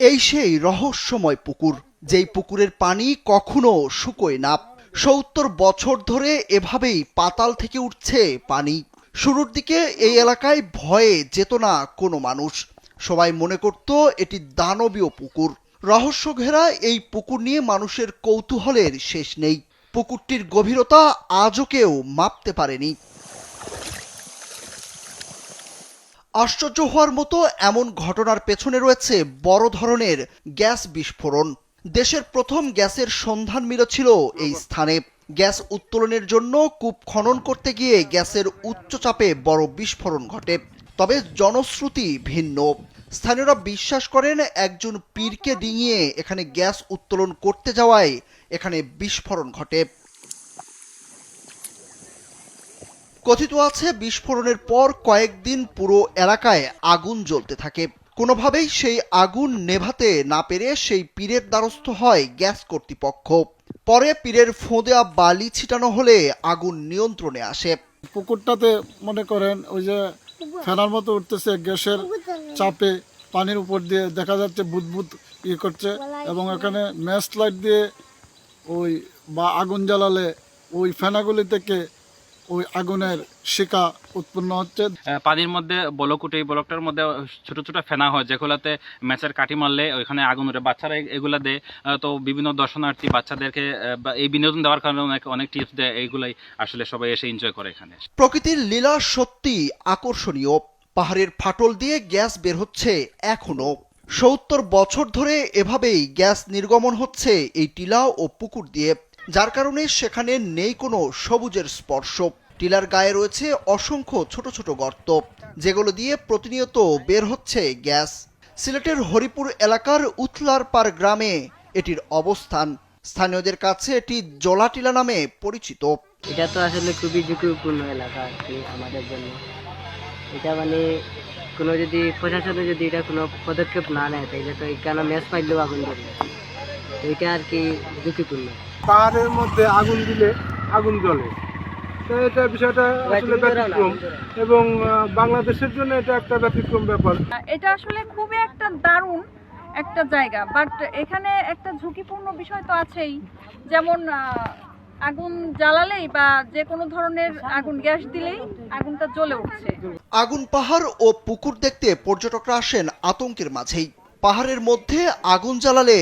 এই সেই রহস্যময় পুকুর, যেই পুকুরের পানি কখনো শুকোয় না। ৭০ বছর ধরে এভাবেই পাতাল থেকে উঠছে পানি। শুরুর দিকে এই এলাকায় ভয়ে যেত না কোনো মানুষ। সবাই মনে করত এটি দানবীয় পুকুর। রহস্য ঘেরা এই পুকুর নিয়ে মানুষের কৌতূহলের শেষ নেই। পুকুরটির গভীরতা আজও কেউ মাপতে পারেনি। আশ্চর্য হওয়ার মতো এমন ঘটনার পেছনে রয়েছে বড় ধরনের গ্যাস বিস্ফোরণ। দেশের প্রথম গ্যাসের সন্ধান মিলেছিল এই স্থানে। গ্যাস উত্তোলনের জন্য কূপ খনন করতে গিয়ে গ্যাসের উচ্চচাপে বড় বিস্ফোরণ ঘটে। তবে জনশ্রুতি ভিন্ন। স্থানীয়রা বিশ্বাস করেন একজন পীরকে ডিঙিয়ে এখানে গ্যাস উত্তোলন করতে যাওয়ায় এখানে বিস্ফোরণ ঘটে। কথিত আছে বিস্ফোরণের পর কয়েকদিন পুরো এলাকায় আগুন জ্বলতে থাকে। কোনোভাবেই সেই আগুন নেভাতে না পেরে সেই পীরের দ্বারস্থ হয় গ্যাস কর্তৃপক্ষ। পরে পীরের ফোঁদা বালি ছিটানো হলে আগুন নিয়ন্ত্রণে আসে। পুকুরটাতে মনে করেন ওই যে ফেনার মতো উঠতেছে, গ্যাসের চাপে পানির উপর দিয়ে দেখা যাচ্ছে বুদবুদ ইয়ে করছে, এবং এখানে ম্যাচ লাইট দিয়ে ওই বা আগুন জ্বালালে ওই ফেনাগুলি থেকে ওই আগুনের শিখা উৎপন্ন হচ্ছে। পানির মধ্যে বলক উঠে, এই বলকটার মধ্যে ছোট ছোট ফেনা হয়, যেগুলোতে ম্যাচের কাঠি মারলে ওইখানে আগুন উঠে। বাচ্চারা এগুলা দেয়, তো বিভিন্ন দর্শনার্থী বাচ্চাদেরকে এই বিনোদন দেওয়ার কারণে অনেক টিপস দেয়। এইগুলাই আসলে সবাই এসে এনজয় করে এখানে। প্রকৃতির লীলা সত্যি আকর্ষণীয়। পাহাড়ের ফাটল দিয়ে গ্যাস বের হচ্ছে এখনো। ৭০ বছর ধরে এভাবেই গ্যাস নির্গমন হচ্ছে এই টিলা ও পুকুর দিয়ে, যার কারণে সেখানে নেই কোনো সবুজের স্পর্শ। টিলার গায়ে রয়েছে অসংখ্য ছোট ছোট গর্ত, যেগুলো দিয়ে প্রতিনিয়ত বের হচ্ছে গ্যাস। সিলেটের হরিপুর এলাকার উথলারপাড় গ্রামে এটির অবস্থান। স্থানীয়দের কাছে এটি জলাটিলা নামে পরিচিত। এটা তো আসলে খুবই ঝুঁকিপূর্ণ এলাকা আর কি আমাদের জন্য। এটা মানে কোনো যদি প্রশাসনে যদি এটা কোনো পদক্ষেপ না নেয় তাহলে তো এখানে ম্যাচ পাইলেও আগুন ধরবে, তো এটা আর কি ঝুঁকিপূর্ণ। পাহাড়ের মধ্যে আগুন দিলে আগুন জ্বলে, তো এটা বিষয়টা আসলে ব্যতিক্রম, এবং বাংলাদেশের জন্য এটা একটা ব্যতিক্রম ব্যাপার। এটা আসলে খুবই একটা দারুণ একটা জায়গা, বাট এখানে একটা ঝুঁকিপূর্ণ বিষয় তো আছেই। যেমন আগুন জ্বালালেই বা যে কোনো ধরনের আগুন গ্যাস দিলেই আগুনটা জ্বলে উঠছে। আগুন পাহাড় ও পুকুর দেখতে পর্যটকরা আসেন আতঙ্কের মাঝেই। পাহাড়ের মধ্যে আগুন জ্বালালে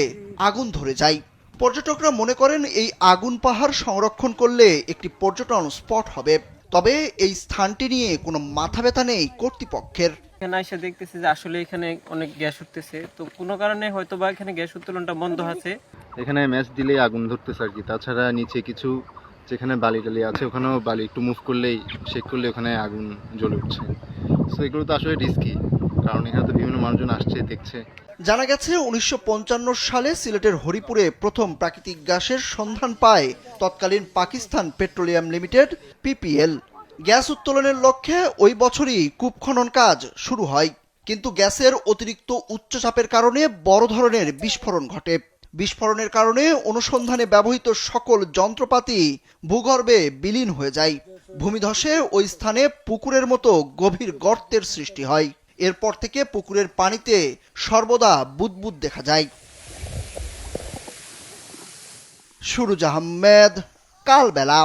আগুন ধরে যায়। পর্যটকরা মনে করেন এই আগুন পাহাড় সংরক্ষণ করলে একটি পর্যটন স্পট হবে। তবে এই স্থানটি নিয়ে কোনো মাথা ব্যথা নেই কর্তৃপক্ষের। এখানে এসে দেখতেছি যে আসলে এখানে অনেক গ্যাস উঠতেছে, তো কোনো কারণে হয়তো বা এখানে গ্যাস উত্তোলনটা বন্ধ আছে। এখানে ম্যাচ দিলেই আগুন ধরতেছে আর কি। তাছাড়া নিচে কিছু যেখানে বালি টালি আছে ওখানেও বালি একটু মুভ করলেই শেক করলে ওখানে আগুন জ্বলে উঠছে। তো এগুলো তো আসলে রিস্কি, কারণ এখানে তো বিভিন্ন মানুষজন আসছে দেখছে। জানা গেছে ১৯৫৫ সালে সিলেটের হরিপুরে প্রথম প্রাকৃতিক গ্যাসের সন্ধান পায় তৎকালীন Pakistan petroleum limited PPL. Gas উত্তোলনের লক্ষ্যে ওই বছরই কূপ খনন কাজ শুরু হয়, কিন্তু গ্যাসের অতিরিক্ত উচ্চচাপের কারণে বড় ধরনের বিস্ফোরণ ঘটে। বিস্ফোরণের কারণে অনুসন্ধানে ব্যবহৃত সকল যন্ত্রপাতি ভূগর্ভে বিলীন হয়ে যায়। ভূমিধসে ওই স্থানে পুকুরের মতো গভীর গর্তের সৃষ্টি হয়। এরপর থেকে পুকুরের পানিতে সর্বদা বুদবুদ দেখা যায়। সুরুজ আহমেদ, কালবেলা।